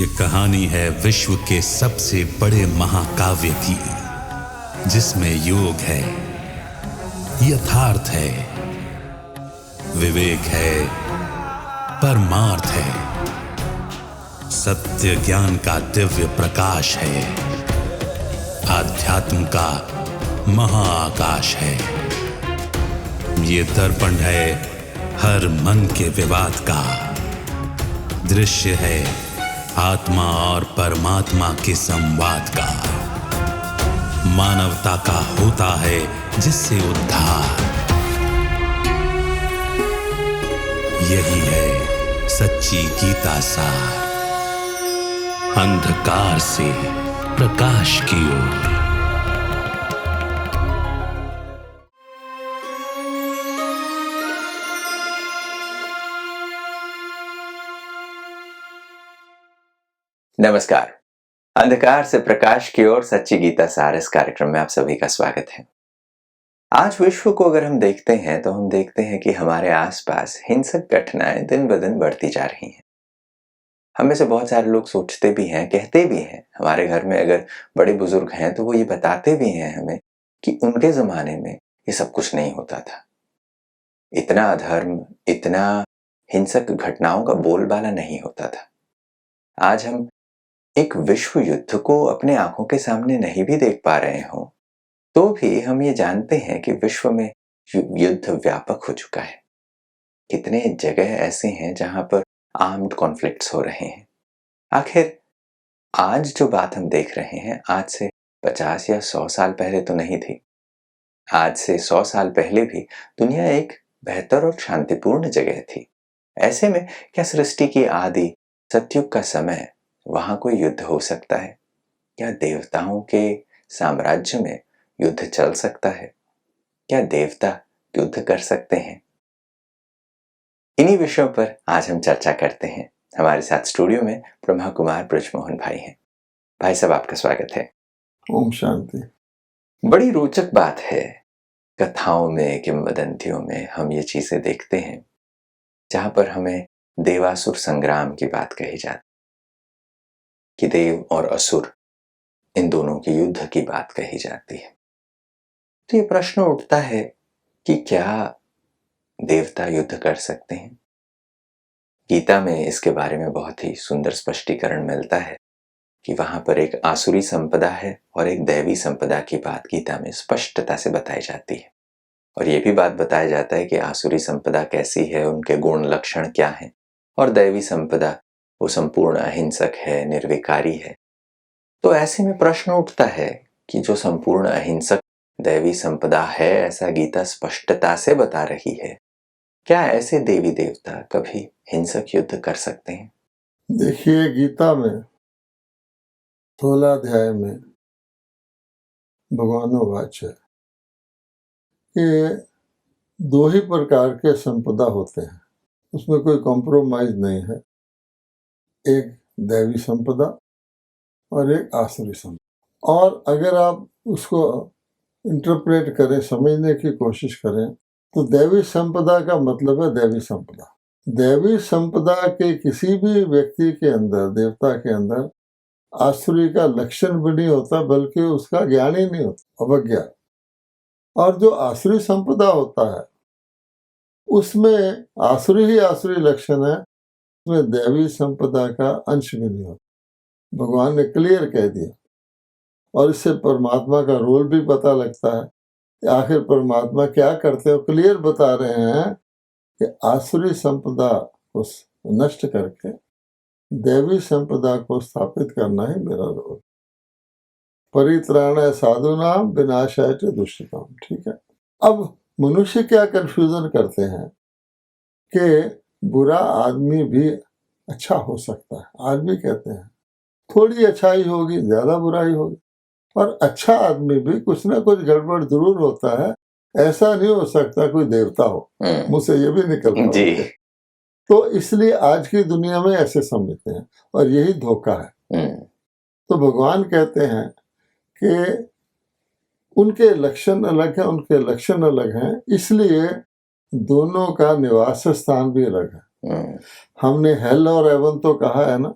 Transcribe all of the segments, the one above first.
ये कहानी है विश्व के सबसे बड़े महाकाव्य की, जिसमें योग है, यथार्थ है, विवेक है, परमार्थ है, सत्य ज्ञान का दिव्य प्रकाश है, आध्यात्म का महाआकाश है। ये दर्पण है हर मन के विवाद का, दृश्य है आत्मा और परमात्मा के संवाद का, मानवता का होता है जिससे उद्धार। यही है सच्ची गीता सार, अंधकार से प्रकाश की ओर। नमस्कार। अंधकार से प्रकाश की ओर सच्ची गीता सार इस कार्यक्रम में आप सभी का स्वागत है। आज विश्व को अगर हम देखते हैं तो हम देखते हैं कि हमारे आसपास हिंसक घटनाएं दिन ब दिन बढ़ती जा रही हैं। हम में से बहुत सारे लोग सोचते भी हैं, कहते भी हैं, हमारे घर में अगर बड़े बुजुर्ग हैं तो वो ये बताते भी हैं हमें कि उनके जमाने में ये सब कुछ नहीं होता था, इतना अधर्म, इतना हिंसक घटनाओं का बोलबाला नहीं होता था। आज हम एक विश्व युद्ध को अपने आंखों के सामने नहीं भी देख पा रहे हो तो भी हम ये जानते हैं कि विश्व में युद्ध व्यापक हो चुका है। कितने जगह ऐसे हैं जहां पर आर्म्ड कॉन्फ्लिक्ट्स हो रहे हैं। आखिर आज जो बात हम देख रहे हैं, आज से 50 या 100 साल पहले तो नहीं थी। आज से 100 साल पहले भी दुनिया एक बेहतर और शांतिपूर्ण जगह थी। ऐसे में क्या सृष्टि की आदि सतयुग का समय वहां कोई युद्ध हो सकता है? क्या देवताओं के साम्राज्य में युद्ध चल सकता है? क्या देवता युद्ध कर सकते हैं? इन्हीं विषयों पर आज हम चर्चा करते हैं। हमारे साथ स्टूडियो में ब्रह्मा कुमार ब्रजमोहन भाई हैं। भाई साहब, आपका स्वागत है। ओम शांति। बड़ी रोचक बात है, कथाओं में, किंवदंतियों में हम ये चीजें देखते हैं जहां पर हमें देवासुर संग्राम की बात कही जाती, कि देव और असुर इन दोनों के युद्ध की बात कही जाती है। तो ये प्रश्न उठता है कि क्या देवता युद्ध कर सकते हैं? गीता में इसके बारे में बहुत ही सुंदर स्पष्टीकरण मिलता है कि वहां पर एक आसुरी संपदा है और एक दैवी संपदा की बात गीता में स्पष्टता से बताई जाती है। और ये भी बात बताया जाता है कि आसुरी संपदा कैसी है, उनके गुण लक्षण क्या हैं, और दैवी संपदा वो संपूर्ण अहिंसक है, निर्विकारी है। तो ऐसे में प्रश्न उठता है कि जो संपूर्ण अहिंसक दैवी संपदा है, ऐसा गीता स्पष्टता से बता रही है, क्या ऐसे देवी देवता कभी हिंसक युद्ध कर सकते हैं? देखिए, गीता में 16 अध्याय में भगवान वाच है कि 2 ही प्रकार के संपदा होते हैं, उसमें कोई कॉम्प्रोमाइज नहीं है। एक दैवी संपदा और एक आसुरी संपदा। और अगर आप उसको इंटरप्रेट करें, समझने की कोशिश करें, तो दैवी संपदा का मतलब है दैवी संपदा। दैवी संपदा के किसी भी व्यक्ति के अंदर, देवता के अंदर आसुरी का लक्षण भी नहीं होता, बल्कि उसका ज्ञान ही नहीं होता, अवज्ञा। और जो आसुरी संपदा होता है उसमें आसुरी ही आसुरी लक्षण है, उसमें दैवी संपदा का अंश भी नहीं होता। भगवान ने क्लियर कह दिया। और इससे परमात्मा का रोल भी पता लगता है कि आखिर परमात्मा क्या करते हो। क्लियर बता रहे हैं कि आसुरी संपदा को नष्ट करके दैवी संपदा को स्थापित करना ही मेरा रोल। परित्राणाय साधूनाम विनाशाय च दुष्कृताम। ठीक है। अब मनुष्य क्या कंफ्यूजन करते हैं कि बुरा आदमी भी अच्छा हो सकता है। आज भी कहते हैं थोड़ी अच्छाई होगी, ज्यादा बुराई होगी, और अच्छा आदमी भी कुछ ना कुछ गड़बड़ जरूर होता है। ऐसा नहीं हो सकता कोई देवता हो, मुझसे ये भी निकलता है। तो इसलिए आज की दुनिया में ऐसे समझते हैं और यही धोखा है। तो भगवान कहते हैं कि उनके लक्षण अलग हैं, उनके लक्षण अलग हैं, इसलिए दोनों का निवास स्थान भी अलग है। हमने हेल और हेवन तो कहा है ना,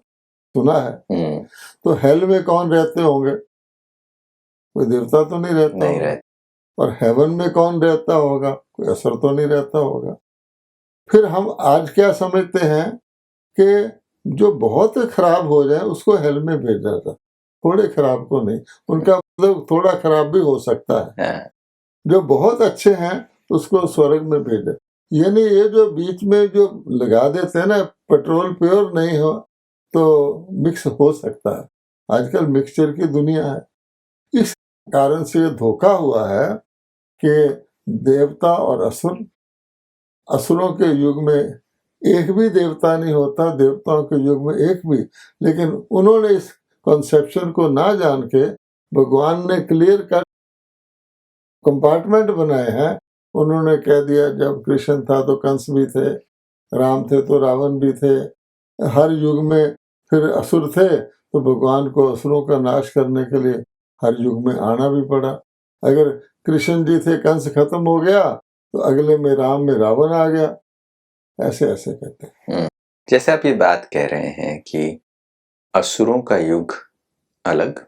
सुना है। तो हेल में कौन रहते होंगे? कोई देवता तो नहीं रहता नहीं होगा। रहते। और हेवन में कौन रहता होगा? कोई असुर तो नहीं रहता होगा। फिर हम आज क्या समझते हैं कि जो बहुत खराब हो जाए उसको हेल में भेजा जाए, थोड़े खराब को नहीं। उनका मतलब थोड़ा खराब भी हो सकता है। हाँ। जो बहुत अच्छे हैं उसको स्वर्ग में भेजे। यानी ये जो बीच में जो लगा देते हैं ना, पेट्रोल प्योर नहीं हो तो मिक्स हो सकता है। आजकल मिक्सचर की दुनिया है। इस कारण से ये धोखा हुआ है कि देवता और असुर, असुरों के युग में एक भी देवता नहीं होता, देवताओं के युग में एक भी। लेकिन उन्होंने इस कॉन्सेप्शन को ना जान के भगवान ने क्लियर कट कंपार्टमेंट बनाए हैं। उन्होंने कह दिया जब कृष्ण था तो कंस भी थे, राम थे तो रावण भी थे, हर युग में फिर असुर थे, तो भगवान को असुरों का नाश करने के लिए हर युग में आना भी पड़ा। अगर कृष्ण जी थे, कंस खत्म हो गया, तो अगले में राम में रावण आ गया। ऐसे ऐसे कहते हैं। जैसे आप ये बात कह रहे हैं कि असुरों का युग अलग,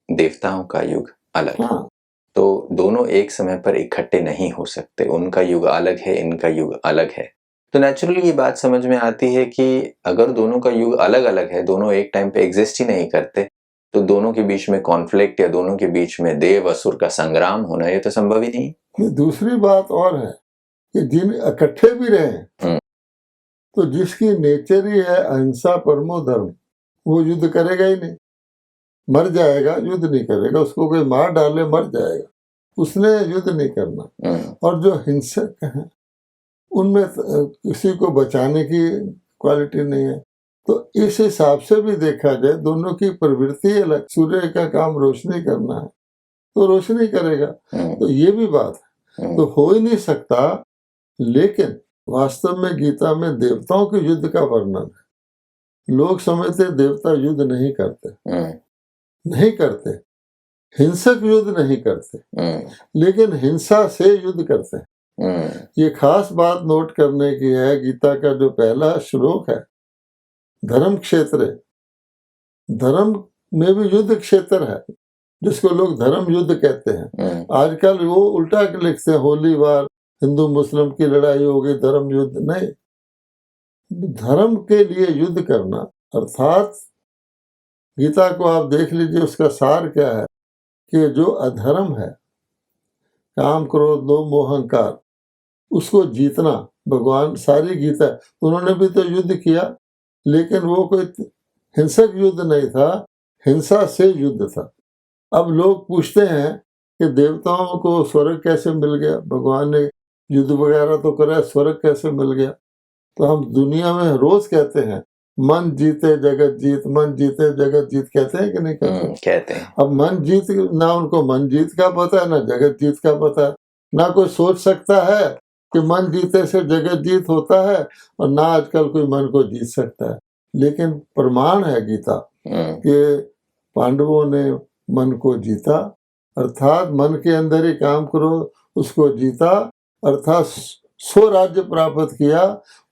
देवताओं का युग अलग, हाँ, तो दोनों एक समय पर इकट्ठे नहीं हो सकते। उनका युग अलग है, इनका युग अलग है। तो नेचुरली ये बात समझ में आती है कि अगर दोनों का युग अलग अलग है, दोनों एक टाइम पे एग्जिस्ट ही नहीं करते, तो दोनों के बीच में कॉन्फ्लिक्ट या दोनों के बीच में देव असुर का संग्राम होना ये तो संभव ही नहीं। दूसरी बात और है कि जिन इकट्ठे भी रहे तो जिसकी नेचर ही है अहिंसा परमो धर्म, वो युद्ध करेगा ही नहीं, मर जाएगा, युद्ध नहीं करेगा। उसको कोई मार डाले मर जाएगा, उसने युद्ध नहीं करना। और जो हिंसक हैं उनमें किसी को बचाने की क्वालिटी नहीं है। तो इस हिसाब से भी देखा जाए दोनों की प्रवृत्ति अलग। सूर्य का काम रोशनी करना है तो रोशनी करेगा, तो ये भी बात है। तो हो ही नहीं सकता। लेकिन वास्तव में गीता में देवताओं के युद्ध का वर्णन है। लोग समझते देवता युद्ध नहीं करते, नहीं करते, हिंसक युद्ध नहीं करते, लेकिन हिंसा से युद्ध करते हैं। ये खास बात नोट करने की है। गीता का जो पहला श्लोक है, धर्म क्षेत्र, धर्म में भी युद्ध क्षेत्र है, जिसको लोग धर्म युद्ध कहते हैं। आजकल वो उल्टा लिखते हैं, होली वार, हिंदू मुस्लिम की लड़ाई हो गई, धर्म युद्ध नहीं। धर्म के लिए युद्ध करना अर्थात गीता को आप देख लीजिए, उसका सार क्या है कि जो अधर्म है, काम क्रोध लोभ मोह अहंकार, उसको जीतना। भगवान सारी गीता, उन्होंने भी तो युद्ध किया, लेकिन वो कोई हिंसक युद्ध नहीं था, हिंसा से युद्ध था। अब लोग पूछते हैं कि देवताओं को स्वर्ग कैसे मिल गया, भगवान ने युद्ध वगैरह तो करा, स्वर्ग कैसे मिल गया? तो हम दुनिया में रोज कहते हैं मन जीते जगत जीत, मन जीते जगत जीत, कहते हैं कि नहीं कहते? कहते हैं। अब मन जीत, ना उनको मन जीत का पता है ना जगत जीत का पता है। ना कोई सोच सकता है कि मन जीते से जगत जीत होता है, और ना आजकल कोई मन को जीत सकता है। लेकिन प्रमाण है गीता कि पांडवों ने मन को जीता, अर्थात मन के अंदर ही काम करो, उसको जीता, अर्थात स्वराज्य प्राप्त किया,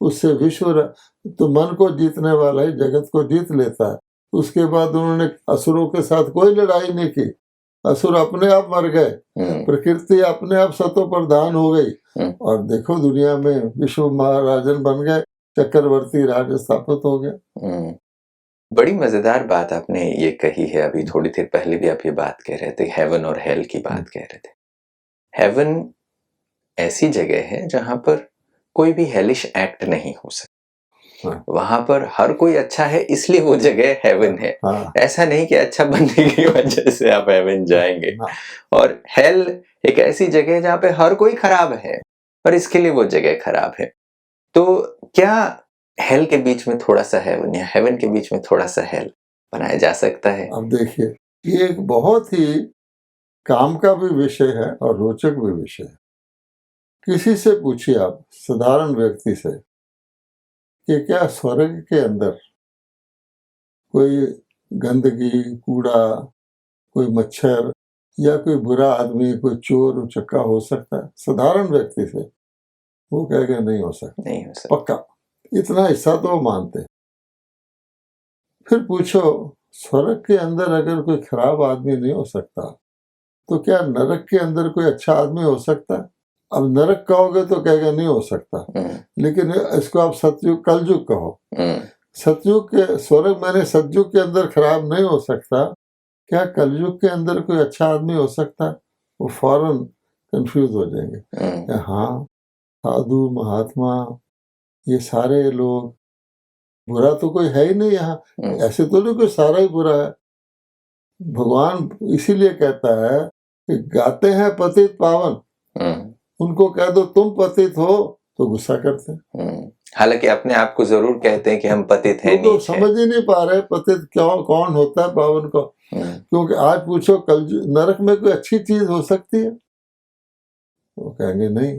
उससे विश्व। तो मन को जीतने वाला ही जगत को जीत लेता है। उसके बाद उन्होंने असुरों के साथ कोई लड़ाई नहीं की, असुर अपने आप मर गए, प्रकृति अपने आप सतो प्रधान हो गई, और देखो दुनिया में विश्व महाराजन बन गए, चक्रवर्ती राज स्थापित हो गया। बड़ी मजेदार बात आपने ये कही है। अभी थोड़ी देर पहले भी आप ये बात कह रहे थे, हेवन और हेल की बात कह रहे थे। हेवन ऐसी जगह है जहां पर कोई भी हेलिश एक्ट नहीं हो सकता। वहां पर हर कोई अच्छा है, इसलिए वो जगह हेवन है। ऐसा नहीं कि अच्छा बनने की वजह से आप हेवन जाएंगे। और हेल एक ऐसी जगह है जहां पे हर कोई खराब है, और इसके लिए वो जगह खराब है। तो क्या हेल के बीच में थोड़ा सा हेवन या हेवन के बीच में थोड़ा सा हेल बनाया जा सकता है? अब देखिए, ये एक बहुत ही काम का भी विषय है और रोचक भी विषय है। किसी से पूछिए आप, साधारण व्यक्ति से, कि क्या स्वर्ग के अंदर कोई गंदगी, कूड़ा, कोई मच्छर या कोई बुरा आदमी, कोई चोर उचक्का हो सकता है? साधारण व्यक्ति से वो कहेगा नहीं हो सकता, नहीं हो सकता। पक्का। इतना हिस्सा तो वो मानते हैं। फिर पूछो, स्वर्ग के अंदर अगर कोई खराब आदमी नहीं हो सकता तो क्या नरक के अंदर कोई अच्छा आदमी हो सकता है? अब नरक कहोगे तो कहेगा नहीं हो सकता, लेकिन इसको आप सतयुग कलयुग कहो। सतयुग के स्वर्ग मैंने सतयुग के अंदर खराब नहीं हो सकता, क्या कलयुग के अंदर कोई अच्छा आदमी हो सकता है? वो फौरन कंफ्यूज हो जाएंगे। हाँ, साधु महात्मा ये सारे लोग, बुरा तो कोई है ही नहीं यहाँ, ऐसे तो नहीं कोई सारा ही बुरा है। भगवान इसीलिए कहता है कि गाते हैं पतित पावन, उनको कह दो तुम पतित हो तो गुस्सा करते हैं। हालांकि अपने आप को जरूर कहते हैं कि हम पतित हैं, तो समझ ही नहीं पा रहे पतित क्यों कौन होता है पावन को। क्योंकि आज पूछो कल नरक में कोई अच्छी चीज हो सकती है? वो कहेंगे नहीं।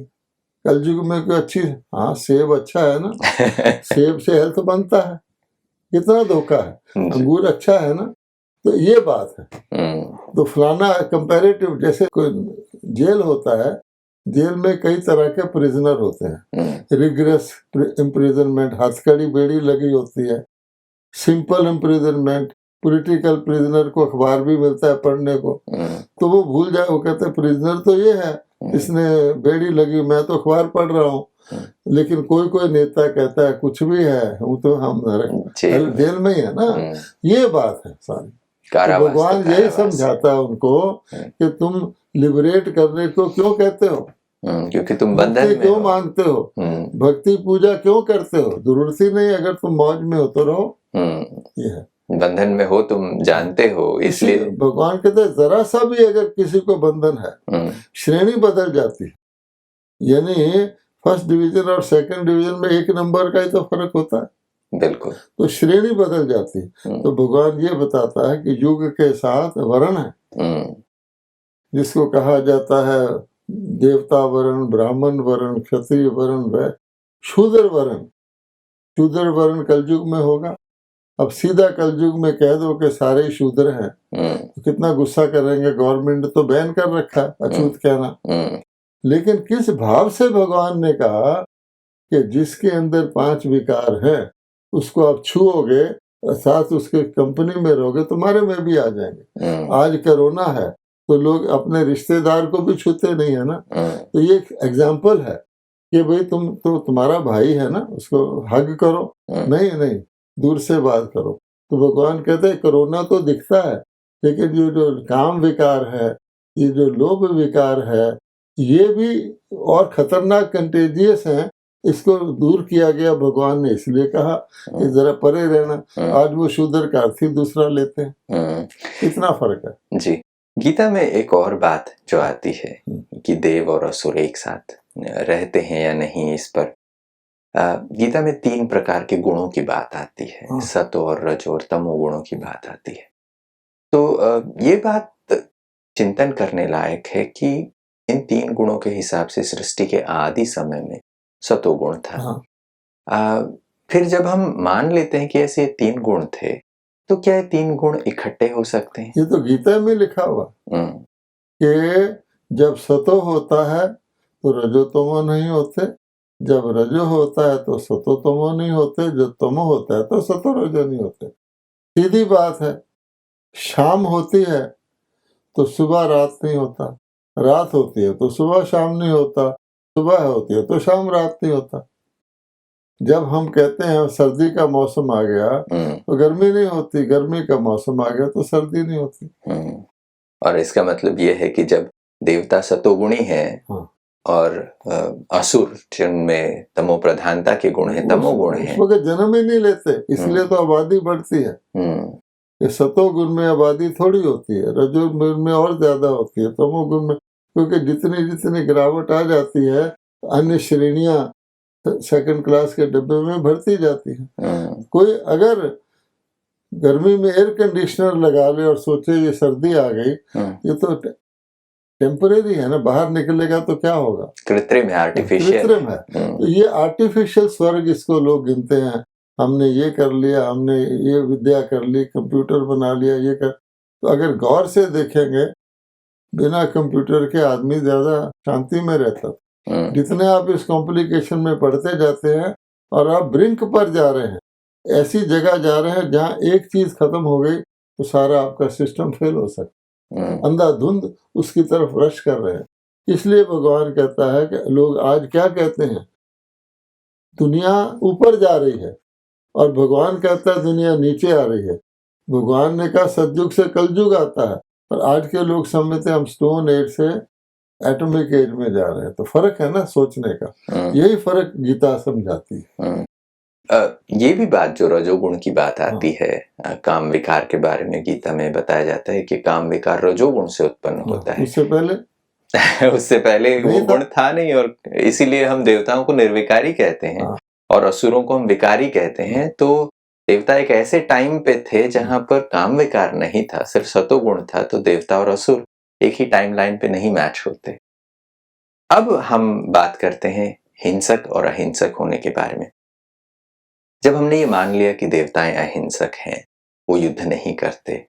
कलयुग में कोई अच्छी, हाँ सेब अच्छा है ना, सेब से हेल्थ बनता है, कितना धोखा है। अंगूर अच्छा है ना, तो ये बात है। तो फलाना कंपैरेटिव, जैसे कोई जेल होता है, जेल में कई तरह के प्रिजनर होते हैं। रिग्रेस इम्प्रिजनमेंट, हथकड़ी बेड़ी लगी होती है। सिंपल इम्प्रिजनमेंट, पॉलिटिकल प्रिजनर को अखबार भी मिलता है पढ़ने को, तो वो भूल जाए, वो कहते हैं प्रिजनर तो ये है, इसने बेड़ी लगी, मैं तो अखबार पढ़ रहा हूँ। लेकिन कोई कोई नेता कहता है कुछ भी है, वो तो हम जेल में ही है ना। ये बात है सारी। तो भगवान यही समझाता है उनको कि तुम लिबरेट करने को क्यों कहते हो, क्योंकि तुम बंधन में क्यों मांगते हो, भक्ति पूजा क्यों करते हो? जरूरत ही नहीं, अगर तुम मौज में हो तो रहो। ये है, बंधन में हो तुम जानते हो, इसलिए भगवान कहते हैं जरा सा भी अगर किसी को बंधन है, श्रेणी बदल जाती है। यानी फर्स्ट डिवीजन और सेकंड डिवीजन में 1 नंबर का ही तो फर्क होता है। बिल्कुल, तो श्रेणी बदल जाती है। तो भगवान ये बताता है कि युग के साथ वर्ण है, जिसको कहा जाता है देवता वर्ण, ब्राह्मण वर्ण, क्षत्रिय वर्ण व शूद्र वर्ण। शूद्र वर्ण कलयुग में होगा। अब सीधा कलयुग में कह दो कि सारे ही शूद्र हैं, तो कितना गुस्सा करेंगे। गवर्नमेंट तो बैन कर रखा है अछूत कहना। लेकिन किस भाव से भगवान ने कहा कि जिसके अंदर 5 विकार हैं उसको आप छुओगे, साथ उसके कंपनी में रहोगे, तुम्हारे में भी आ जाएंगे। आज कोरोना है तो लोग अपने रिश्तेदार को भी छूते नहीं है ना। तो ये एक एग्जाम्पल है कि भाई तुम तो तुम्हारा भाई है ना, उसको हग करो, नहीं नहीं दूर से बात करो। तो भगवान कहते हैं कोरोना तो दिखता है, लेकिन ये जो काम विकार है, ये जो लोभ विकार है, ये भी और खतरनाक कंटेजियस है। इसको दूर किया गया भगवान ने इसलिए कहा कि जरा परे रहना। आज वो शूद्र का अर्थ ही दूसरा लेते हैं। इतना फर्क है जी। गीता में एक और बात जो आती है कि देव और असुर एक साथ रहते हैं या नहीं, इस पर गीता में 3 प्रकार के गुणों की बात आती है। सतो और रजो और तमो गुणों की बात आती है। तो ये बात चिंतन करने लायक है कि इन 3 गुणों के हिसाब से सृष्टि के आदि समय में सतोगुण था। फिर जब हम मान लेते हैं कि ऐसे 3 गुण थे, तो क्या ये 3 गुण इकट्ठे हो सकते हैं? ये तो गीता में लिखा हुआ कि जब सतो होता है तो रजोतमो नहीं होते, जब रजो होता है तो सतोतमो नहीं होते, जब तमो होता है तो सतो रजो नहीं होते। सीधी बात है। शाम होती है तो सुबह रात नहीं होता, रात होती है तो सुबह शाम नहीं होता, सुबह होती है तो शाम रात नहीं होता। जब हम कहते हैं सर्दी का मौसम आ गया तो गर्मी नहीं होती, गर्मी का मौसम आ गया तो सर्दी नहीं होती। और इसका मतलब ये है कि जब देवता सतोगुणी है और असुर जिनमें तमो प्रधानता के गुण है, तमोगुण है, उस वक्त जन्म ही नहीं लेते, इसलिए तो आबादी बढ़ती है। ये सतोगुण में आबादी थोड़ी होती है, रजोगुण में और ज्यादा होती है, तमोगुण में, क्योंकि जितनी जितनी गिरावट आ जाती है अन्य श्रेणियां सेकंड क्लास के डब्बे में भरती जाती है। कोई अगर गर्मी में एयर कंडीशनर लगा ले और सोचे ये सर्दी आ गई, ये तो टेम्परेरी है ना, बाहर निकलेगा तो क्या होगा? कृत्रिम है, आर्टिफिशियल कृत्रिम है। तो ये आर्टिफिशियल स्वर्ग इसको लोग गिनते हैं। हमने ये कर लिया, हमने ये विद्या कर ली, कंप्यूटर बना लिया, ये कर। तो अगर गौर से देखेंगे, बिना कंप्यूटर के आदमी ज्यादा शांति में रहता था। जितने आप इस कॉम्प्लिकेशन में पढ़ते जाते हैं और आप ब्रिंक पर जा रहे हैं, ऐसी जगह जा रहे हैं जहाँ एक चीज खत्म हो गई तो सारा आपका सिस्टम फेल हो सकता है। अंधाधुंध उसकी तरफ रश कर रहे हैं। इसलिए भगवान कहता है कि लोग आज क्या कहते हैं, दुनिया ऊपर जा रही है, और भगवान कहता है दुनिया नीचे आ रही है। भगवान ने कहा सतयुग से कलयुग आता है, और आज के लोग समझते हैं हम स्टोन एज से एटॉमिक एज में जा रहे हैं। तो फर्क है ना सोचने का, यही फर्क गीता समझाती है। ये भी बात जो रजोगुण की बात आती है, काम विकार के बारे में गीता में बताया जाता है कि काम विकार रजोगुण से उत्पन्न होता है। उससे पहले वो गुण था नहीं, और इसीलिए हम देवताओं को निर्विकारी कहते हैं और असुरों को हम विकारी कहते हैं। तो देवता एक ऐसे टाइम पे थे जहां पर काम विकार नहीं था, सिर्फ सतोगुण था। तो देवता और असुर एक ही टाइमलाइन पे नहीं मैच होते। अब हम बात करते हैं हिंसक और अहिंसक होने के बारे में। जब हमने ये मान लिया कि देवताएं अहिंसक हैं, वो युद्ध नहीं करते,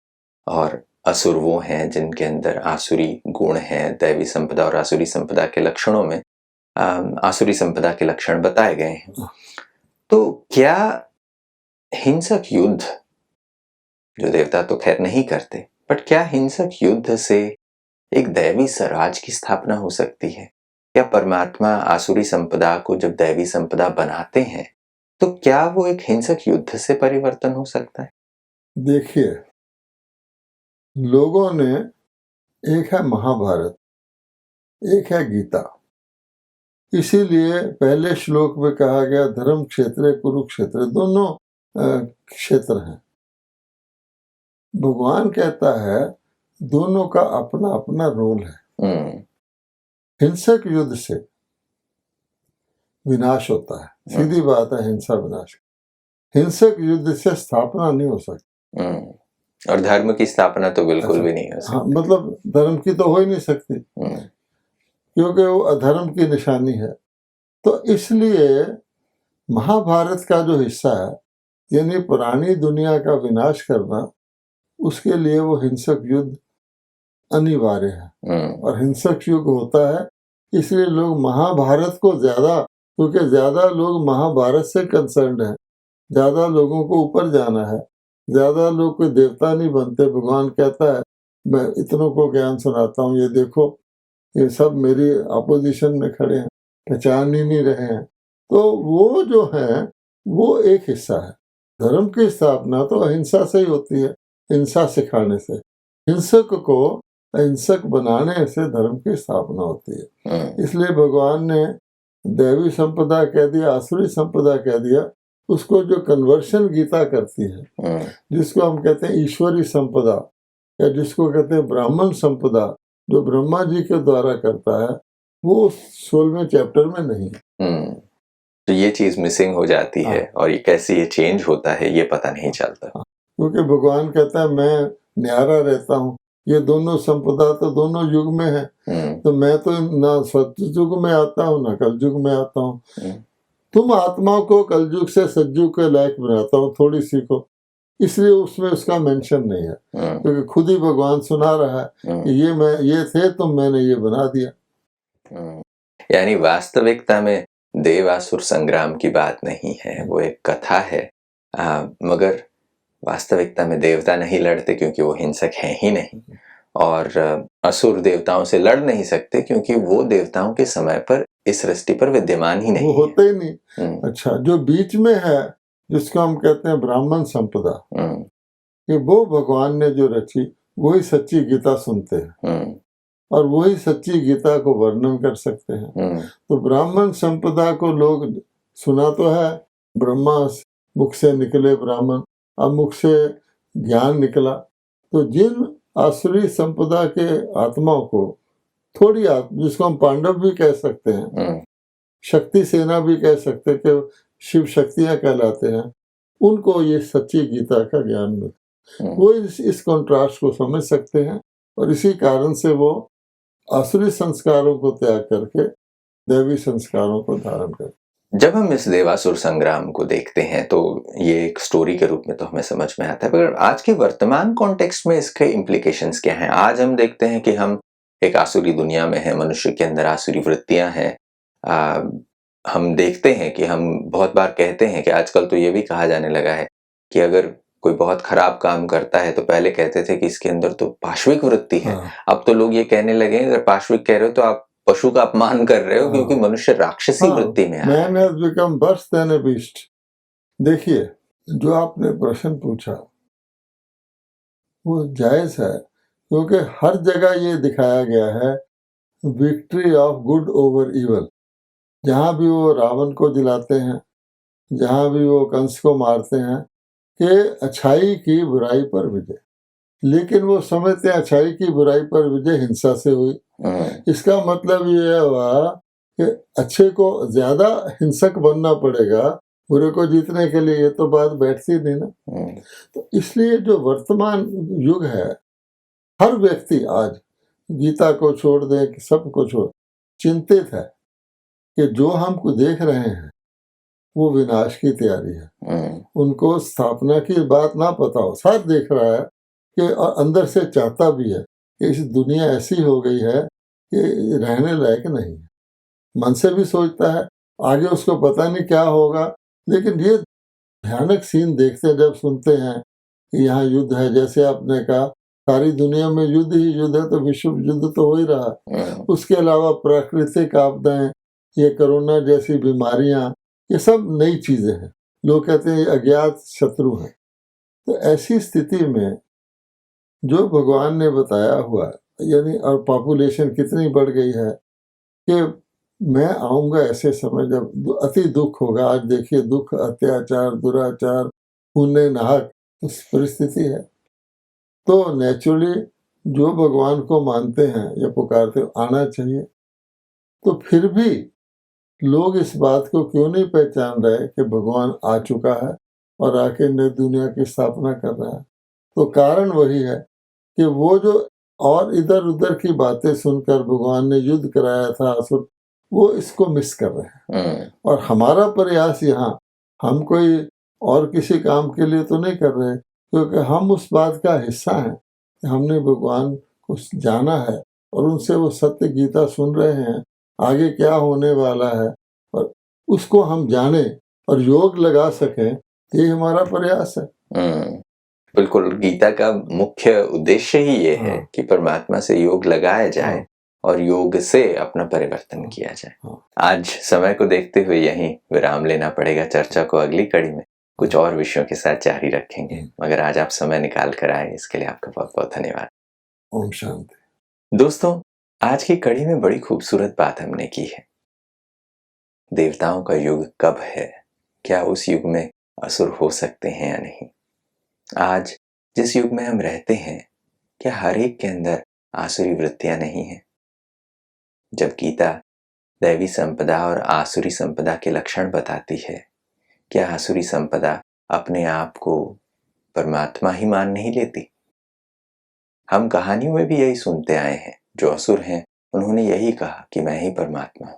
और असुर वो हैं जिनके अंदर आसुरी गुण हैं, दैवी संपदा और आसुरी संपदा के लक्षणों में आसुरी संपदा के लक्षण बताए गए हैं, तो क्या हिंसक युद्ध, जो देवता तो खैर नहीं करते, बट क्या हिंसक युद्ध से एक दैवी स्वराज की स्थापना हो सकती है? क्या परमात्मा आसुरी संपदा को जब दैवी संपदा बनाते हैं तो क्या वो एक हिंसक युद्ध से परिवर्तन हो सकता है? देखिए, लोगों ने, एक है महाभारत, एक है गीता। इसीलिए पहले श्लोक में कहा गया धर्म क्षेत्र कुरुक्षेत्र, दोनों क्षेत्र हैं। भगवान कहता है दोनों का अपना अपना रोल है। हिंसक युद्ध से विनाश होता है, सीधी बात है, हिंसा विनाश। हिंसक युद्ध से स्थापना नहीं हो सकती, और धर्म की स्थापना तो बिल्कुल भी नहीं हो सकती। हाँ, मतलब धर्म की तो हो ही नहीं सकती, क्योंकि वो अधर्म की निशानी है। तो इसलिए महाभारत का जो हिस्सा है, यानी पुरानी दुनिया का विनाश करना, उसके लिए वो हिंसक युद्ध अनिवार्य है। और हिंसक युद्ध होता है, इसलिए लोग महाभारत को ज्यादा, क्योंकि ज्यादा लोग महाभारत से कंसर्न्ड हैं, ज्यादा लोगों को ऊपर जाना है, ज्यादा लोग कोई देवता नहीं बनते। भगवान कहता है मैं इतनों को ज्ञान सुनाता हूँ, ये देखो ये सब मेरी अपोजिशन में खड़े हैं, पहचान ही नहीं रहे हैं। तो वो जो है वो एक हिस्सा है। धर्म की स्थापना तो अहिंसा से ही होती है, हिंसा सिखाने से। हिंसक को अहिंसक बनाने से धर्म की स्थापना होती है। इसलिए भगवान ने दैवी संपदा कह दिया, आसुरी संपदा कह दिया, उसको जो कन्वर्शन गीता करती है, जिसको हम कहते हैं ईश्वरी संपदा, या जिसको कहते हैं ब्राह्मण संपदा, जो ब्रह्मा जी के द्वारा करता है, वो 16वें चैप्टर में नहीं है। तो ये चीज मिसिंग हो जाती है, और ये कैसे ये चेंज होता है ये पता नहीं चलता। क्योंकि भगवान कहता है मैं न्यारा रहता हूँ, ये दोनों संपदा तो दोनों युग में है, तो मैं तो ना सतयुग में आता हूँ ना कलयुग में आता हूँ। तुम आत्माओं को कलयुग से सतयुग के लायक बनाता हूँ, थोड़ी सीखो। इसलिए उसमें उसका मेंशन नहीं है, क्योंकि खुद ही भगवान सुना रहा है कि ये थे तो मैंने ये बना दिया। यानी वास्तविकता में देवासुर संग्राम की बात नहीं है, वो एक कथा है। मगर वास्तविकता में देवता नहीं लड़ते, क्योंकि वो हिंसक हैं ही नहीं, और असुर देवताओं से लड़ नहीं सकते, क्योंकि वो देवताओं के समय पर इस सृष्टि पर विद्यमान ही नहीं, वो होते ही नहीं। अच्छा, जो बीच में है, जिसको हम कहते हैं ब्राह्मण संपदा, कि वो भगवान ने जो रची, वही सच्ची गीता सुनते हैं, और वही सच्ची गीता को वर्णन कर सकते हैं। तो ब्राह्मण संपदा को लोग सुना तो है, ब्रह्मा मुख से निकले ब्राह्मण, अब मुख से ज्ञान निकला। तो जिन आसुरी संपदा के आत्माओं को थोड़ी जिसको हम पांडव भी कह सकते हैं, शक्ति सेना भी कह सकते हैं, कि शिव शक्तियां कहलाते हैं, उनको ये सच्ची गीता का ज्ञान मिलता है। वो इस कॉन्ट्रास्ट को समझ सकते हैं, और इसी कारण से वो आसुरी संस्कारों को त्याग करके दैवी संस्कारों को धारण करते। जब हम इस देवासुर संग्राम को देखते हैं तो ये एक स्टोरी के रूप में तो हमें समझ में आता है, पर आज के वर्तमान कॉन्टेक्स्ट में इसके इम्प्लीकेशंस क्या हैं? आज हम देखते हैं कि हम एक आसुरी दुनिया में है, मनुष्य के अंदर आसुरी वृत्तियां हैं, हम देखते हैं कि हम बहुत बार कहते हैं कि आजकल तो ये भी कहा जाने लगा है कि अगर कोई बहुत खराब काम करता है तो पहले कहते थे कि इसके अंदर तो पाशविक वृत्ति है। अब तो लोग ये कहने लगे अगर पाशविक कह रहे हो तो आप पशु का अपमान कर रहे हो, क्योंकि मनुष्य राक्षसी वृत्ति में है। Man has become worse than a beast. देखिए, जो आपने प्रश्न पूछा वो जायज है, क्योंकि हर जगह ये दिखाया गया है victory of good over evil. जहाँ भी वो रावण को जिलाते हैं, जहाँ भी वो कंस को मारते हैं, कि अच्छाई की बुराई पर विजय। लेकिन वो समझते हैं अच्छाई की बुराई पर विजय हिंसा से हुई। इसका मतलब ये हुआ कि अच्छे को ज्यादा हिंसक बनना पड़ेगा बुरे को जीतने के लिए। ये तो बात बैठती नहीं ना। तो इसलिए जो वर्तमान युग है, हर व्यक्ति आज गीता को छोड़ दे, सबको छोड़, चिंतित है कि जो हमको देख रहे हैं वो विनाश की तैयारी है। उनको स्थापना की बात ना पता हो, साथ देख रहा है कि और अंदर से चाहता भी है कि इस दुनिया ऐसी हो गई है कि रहने लायक नहीं है। मन से भी सोचता है, आगे उसको पता नहीं क्या होगा, लेकिन ये भयानक सीन देखते हैं जब सुनते हैं कि यहाँ युद्ध है। जैसे आपने कहा सारी दुनिया में युद्ध ही युद्ध है, तो विश्व युद्ध तो हो ही रहा। उसके अलावा प्राकृतिक आपदाएं, ये कोरोना जैसी बीमारियां, ये सब नई चीजें हैं। लोग कहते हैं अज्ञात शत्रु हैं। तो ऐसी स्थिति में जो भगवान ने बताया हुआ, यानी और पॉपुलेशन कितनी बढ़ गई है कि मैं आऊँगा ऐसे समय जब अति दुख होगा। आज देखिए दुख, अत्याचार, दुराचार, खूने नाहक, उस परिस्थिति है। तो नेचुरली जो भगवान को मानते हैं या पुकारते हैं आना चाहिए। तो फिर भी लोग इस बात को क्यों नहीं पहचान रहे कि भगवान आ चुका है और आके नई दुनिया की स्थापना कर रहा है? तो कारण वही है कि वो जो और इधर उधर की बातें सुनकर भगवान ने युद्ध कराया था असुर, वो इसको मिस कर रहे हैं। और हमारा प्रयास यहाँ, हम कोई और किसी काम के लिए तो नहीं कर रहे, क्योंकि हम उस बात का हिस्सा हैं कि हमने भगवान को जाना है और उनसे वो सत्य गीता सुन रहे हैं, आगे क्या होने वाला है और उसको हम जाने और योग लगा सकें, ये हमारा प्रयास है। बिल्कुल, गीता का मुख्य उद्देश्य ही ये है कि परमात्मा से योग लगाया जाए और योग से अपना परिवर्तन किया जाए। आज समय को देखते हुए यहीं विराम लेना पड़ेगा। चर्चा को अगली कड़ी में कुछ और विषयों के साथ जारी रखेंगे, मगर आज आप समय निकाल कर आए, इसके लिए आपका बहुत बहुत धन्यवाद। ओम शांति। दोस्तों, आज की कड़ी में बड़ी खूबसूरत बात हमने की है। देवताओं का युग कब है, क्या उस युग में असुर हो सकते हैं या नहीं? आज जिस युग में हम रहते हैं, क्या हर एक के अंदर आसुरी वृत्तियां नहीं हैं? जब गीता दैवी संपदा और आसुरी संपदा के लक्षण बताती है, क्या आसुरी संपदा अपने आप को परमात्मा ही मान नहीं लेती? हम कहानियों में भी यही सुनते आए हैं, जो असुर हैं उन्होंने यही कहा कि मैं ही परमात्मा हूं।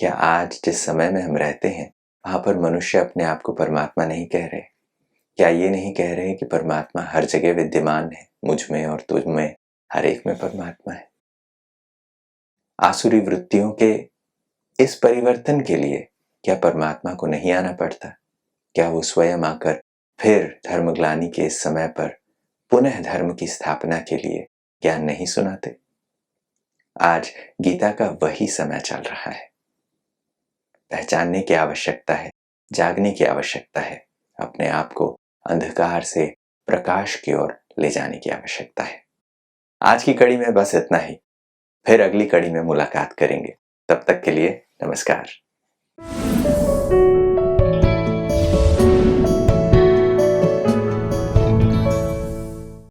क्या आज जिस समय में हम रहते हैं वहां पर मनुष्य अपने आप को परमात्मा नहीं कह रहे? क्या ये नहीं कह रहे कि परमात्मा हर जगह विद्यमान है, मुझ में और तुझ में, हर एक में परमात्मा है? आसुरी वृत्तियों के इस परिवर्तन के लिए क्या परमात्मा को नहीं आना पड़ता? क्या वो स्वयं आकर फिर धर्मग्लानि के इस समय पर पुनः धर्म की स्थापना के लिए ज्ञान नहीं सुनाते? आज गीता का वही समय चल रहा है। पहचानने की आवश्यकता है, जागने की आवश्यकता है, अपने आप को अंधकार से प्रकाश की ओर ले जाने की आवश्यकता है। आज की कड़ी में बस इतना ही, फिर अगली कड़ी में मुलाकात करेंगे। तब तक के लिए नमस्कार।